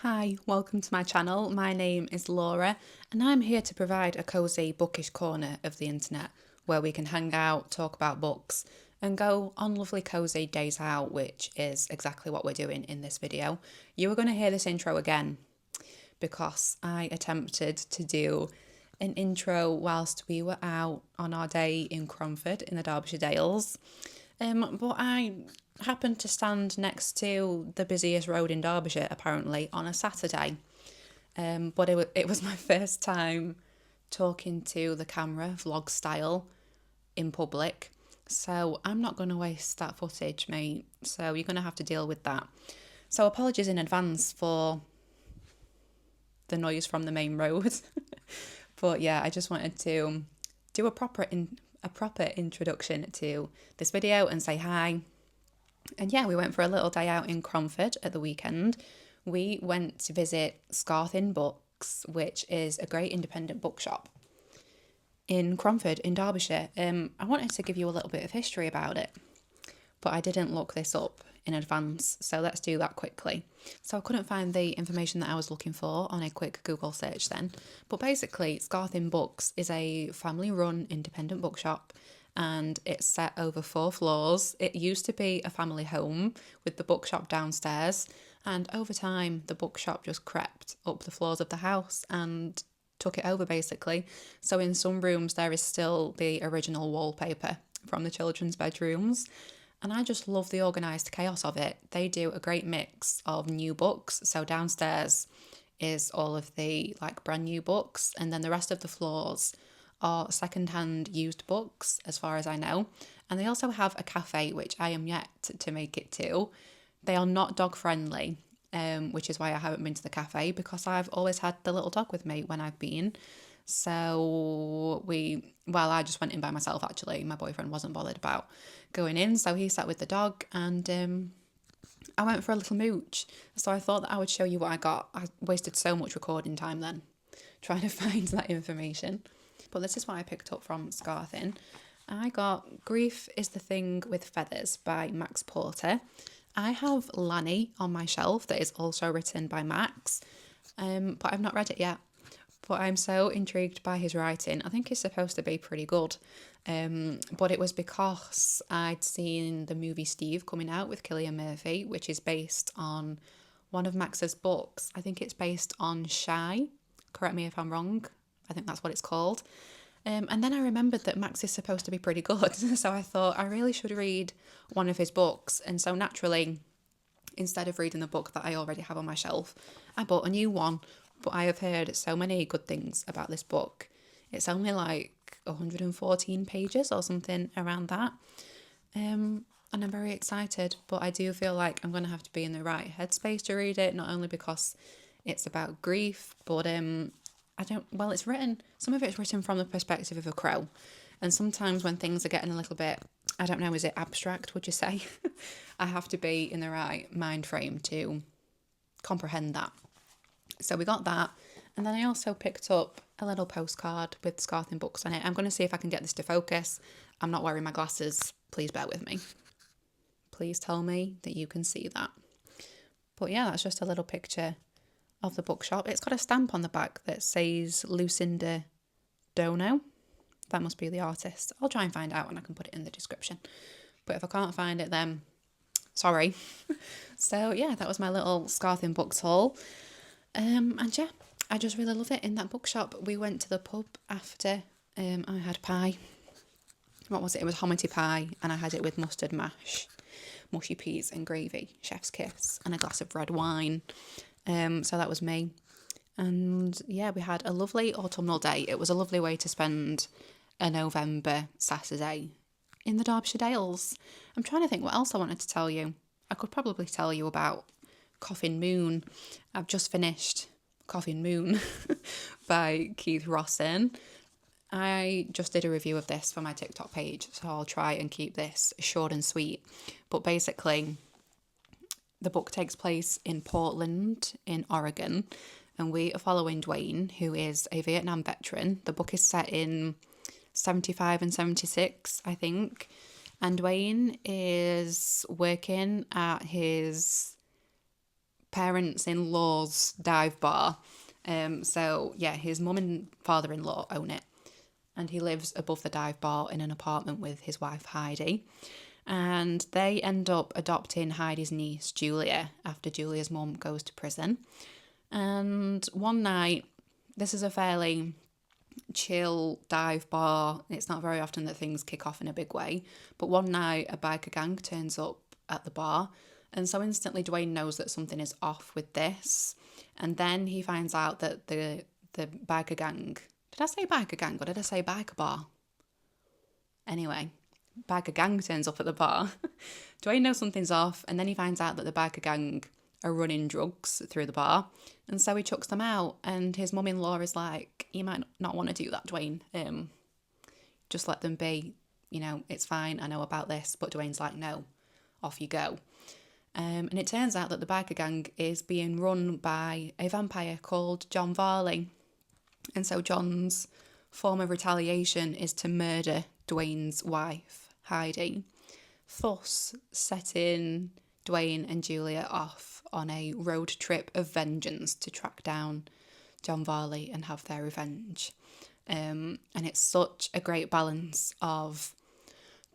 Hi, welcome to my channel. My name is Laura and I'm here to provide a cosy bookish corner of the internet where we can hang out, talk about books and go on lovely cosy days out, which is exactly what we're doing in this video. You are going to hear this intro again because I attempted to do an intro whilst we were out on our day in Cromford in the Derbyshire Dales. But I happened to stand next to the busiest road in Derbyshire apparently on a Saturday. But it was my first time talking to the camera vlog style in public. So I'm not going to waste that footage, mate. So you're going to have to deal with that. So apologies in advance for the noise from the main road. But yeah, I just wanted to do a proper introduction to this video and say hi. And yeah, we went for a little day out in Cromford at the weekend. We went to visit Scarthin Books, which is a great independent bookshop in Cromford in Derbyshire. I wanted to give you a little bit of history about it, but I didn't look this up in advance, so let's do that quickly. So I couldn't find the information that I was looking for on a quick Google search then, but basically Scarthin Books is a family-run independent bookshop and it's set over 4 floors. It used to be a family home with the bookshop downstairs, and over time the bookshop just crept up the floors of the house and took it over basically. So in some rooms there is still the original wallpaper from the children's bedrooms. And I just love the organised chaos of it. They do a great mix of new books. So downstairs is all of the brand new books, and then the rest of the floors are second-hand used books as far as I know. And they also have a cafe, which I am yet to make it to. They are not dog friendly, which is why I haven't been to the cafe, because I've always had the little dog with me when I've been. So I just went in by myself actually. My boyfriend wasn't bothered about going in, so he sat with the dog and I went for a little mooch. So I thought that I would show you what I got. I wasted so much recording time then trying to find that information. But this is what I picked up from Scarthin. I got Grief is the Thing with Feathers by Max Porter. I have Lanny on my shelf that is also written by Max, but I've not read it yet. But I'm so intrigued by his writing. I think it's supposed to be pretty good. But it was because I'd seen the movie Steve coming out with Cillian Murphy, which is based on one of Max's books. I think it's based on Shy. Correct me if I'm wrong. I think that's what it's called. And then I remembered that Max is supposed to be pretty good. So I thought I really should read one of his books. And so naturally, instead of reading the book that I already have on my shelf, I bought a new one. But I have heard so many good things about this book. It's only 114 pages or something around that. And I'm very excited, but I do feel like I'm going to have to be in the right headspace to read it, not only because it's about grief, but some of it's written from the perspective of a crow. And sometimes when things are getting a little bit, I don't know, is it abstract, would you say? I have to be in the right mind frame to comprehend that. So we got that, and then I also picked up a little postcard with Scarthin Books on it. I'm going to see if I can get this to focus. I'm not wearing my glasses. Please bear with me. Please tell me that you can see that. But yeah, that's just a little picture of the bookshop. It's got a stamp on the back that says Lucinda Dono. That must be the artist. I'll try and find out and I can put it in the description. But if I can't find it, then sorry. So yeah, that was my little Scarthin Books haul. And yeah, I just really love it in that bookshop. We went to the pub after. I had pie. What was it? It was hominy pie, and I had it with mustard mash, mushy peas and gravy, chef's kiss, and a glass of red wine. So that was me. And yeah, we had a lovely autumnal day. It was a lovely way to spend a November Saturday in the Derbyshire Dales. I'm trying to think what else I wanted to tell you. I could probably tell you about Coffin Moon. I've just finished Coffin Moon by Keith Rosson. I just did a review of this for my TikTok page, so I'll try and keep this short and sweet. But basically, the book takes place in Portland, in Oregon, and we are following Dwayne, who is a Vietnam veteran. The book is set in 75 and 76, I think. And Dwayne is working at his parents-in-law's dive bar. So yeah, his mum and father-in-law own it, and he lives above the dive bar in an apartment with his wife Heidi. And they end up adopting Heidi's niece Julia after Julia's mum goes to prison. And one night, this is a fairly chill dive bar. It's not very often that things kick off in a big way, but one night a biker gang turns up at the bar, and so instantly Dwayne knows that something is off with this. And then he finds out that the biker gang, did I say biker gang or did I say biker bar? Anyway, biker gang turns up at the bar. Dwayne knows something's off, and then he finds out that the biker gang are running drugs through the bar, and so he chucks them out. And his mum-in-law is like, you might not want to do that, Dwayne. Just let them be. You know, it's fine. I know about this. But Dwayne's like, no, off you go. And it turns out that the biker gang is being run by a vampire called John Varley. And so John's form of retaliation is to murder Dwayne's wife, Heidi, thus setting Dwayne and Julia off on a road trip of vengeance to track down John Varley and have their revenge. And it's such a great balance of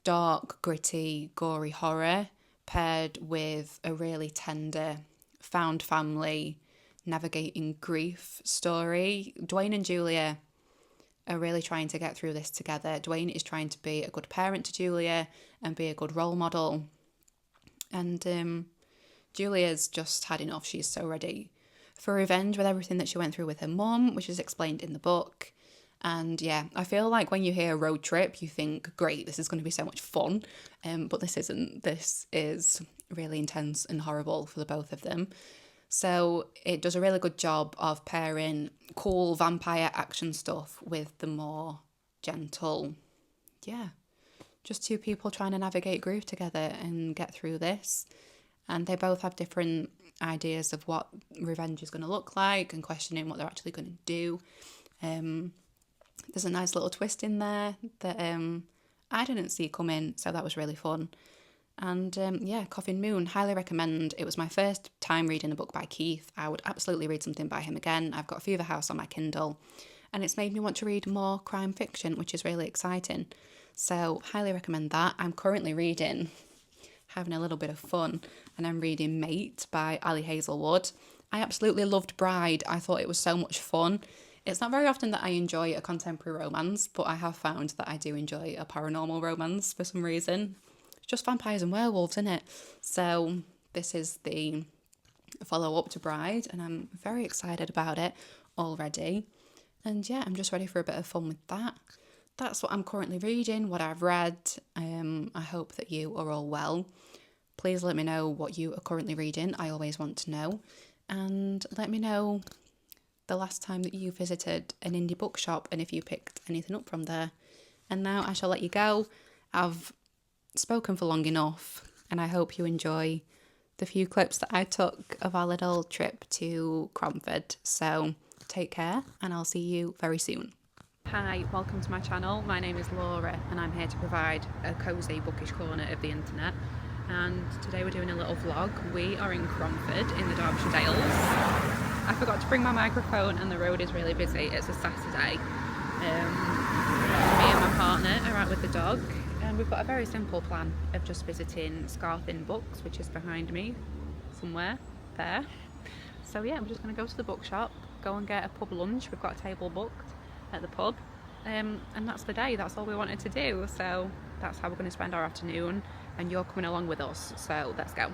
dark, gritty, gory horror paired with a really tender found family navigating grief story. Dwayne and Julia are really trying to get through this together. Dwayne is trying to be a good parent to Julia and be a good role model. And Julia's just had enough. She's so ready for revenge with everything that she went through with her mum, which is explained in the book. And yeah, I feel like when you hear road trip, you think, great, this is going to be so much fun. But this isn't. This is really intense and horrible for the both of them. So it does a really good job of pairing cool vampire action stuff with the more gentle, just two people trying to navigate grief together and get through this. And they both have different ideas of what revenge is going to look like and questioning what they're actually going to do. There's a nice little twist in there that I didn't see coming, so that was really fun. And Coffin Moon, highly recommend. It was my first time reading a book by Keith. I would absolutely read something by him again. I've got Fever House on my Kindle, and it's made me want to read more crime fiction, which is really exciting. So highly recommend that. I'm currently reading, having a little bit of fun, and I'm reading Mate by Ali Hazelwood. I absolutely loved Bride. I thought it was so much fun. It's not very often that I enjoy a contemporary romance, but I have found that I do enjoy a paranormal romance for some reason. It's just vampires and werewolves, isn't it? So this is the follow-up to Bride, and I'm very excited about it already. And yeah, I'm just ready for a bit of fun with that. That's what I'm currently reading, what I've read. I hope that you are all well. Please let me know what you are currently reading. I always want to know. And let me know the last time that you visited an indie bookshop and if you picked anything up from there. And now I shall let you go. I've spoken for long enough, and I hope you enjoy the few clips that I took of our little trip to Cromford. So take care, and I'll see you very soon. Hi, welcome to my channel. My name is Laura, and I'm here to provide a cosy bookish corner of the internet. And today we're doing a little vlog. We are in Cromford in the Derbyshire Dales. I forgot to bring my microphone and the road is really busy. It's a Saturday. Me and my partner are out with the dog, and we've got a very simple plan of just visiting Scarthin Books, which is behind me somewhere there. So yeah, we're just going to go to the bookshop, go and get a pub lunch. We've got a table booked at the pub, and that's the day. That's all we wanted to do. So that's how we're going to spend our afternoon, and you're coming along with us. So let's go.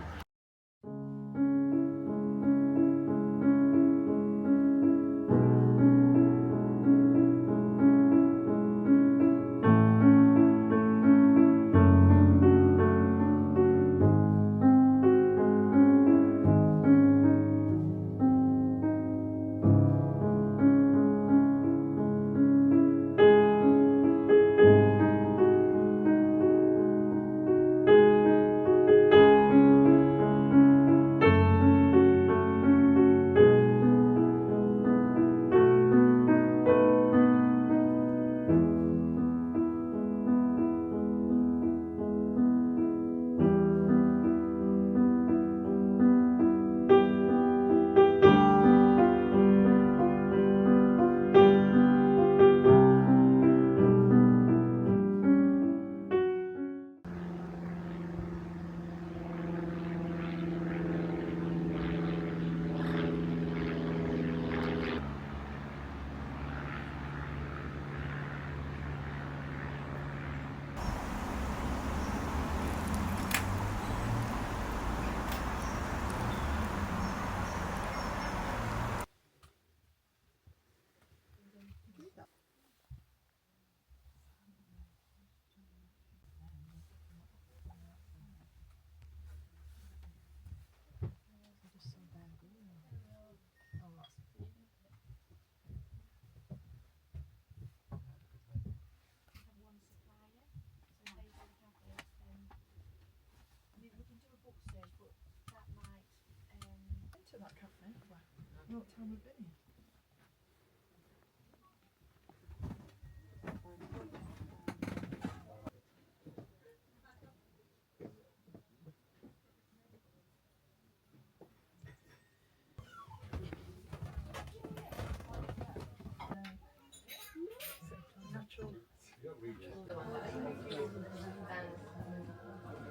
at that cafe. I know what time we've been.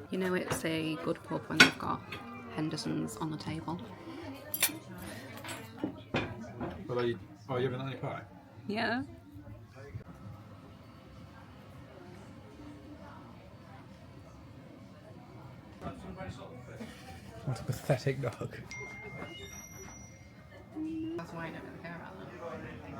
You know it's a good pub when they've got Henderson's on the table. Well, are you having any pie? Yeah. What a pathetic dog. That's why I don't really care about them.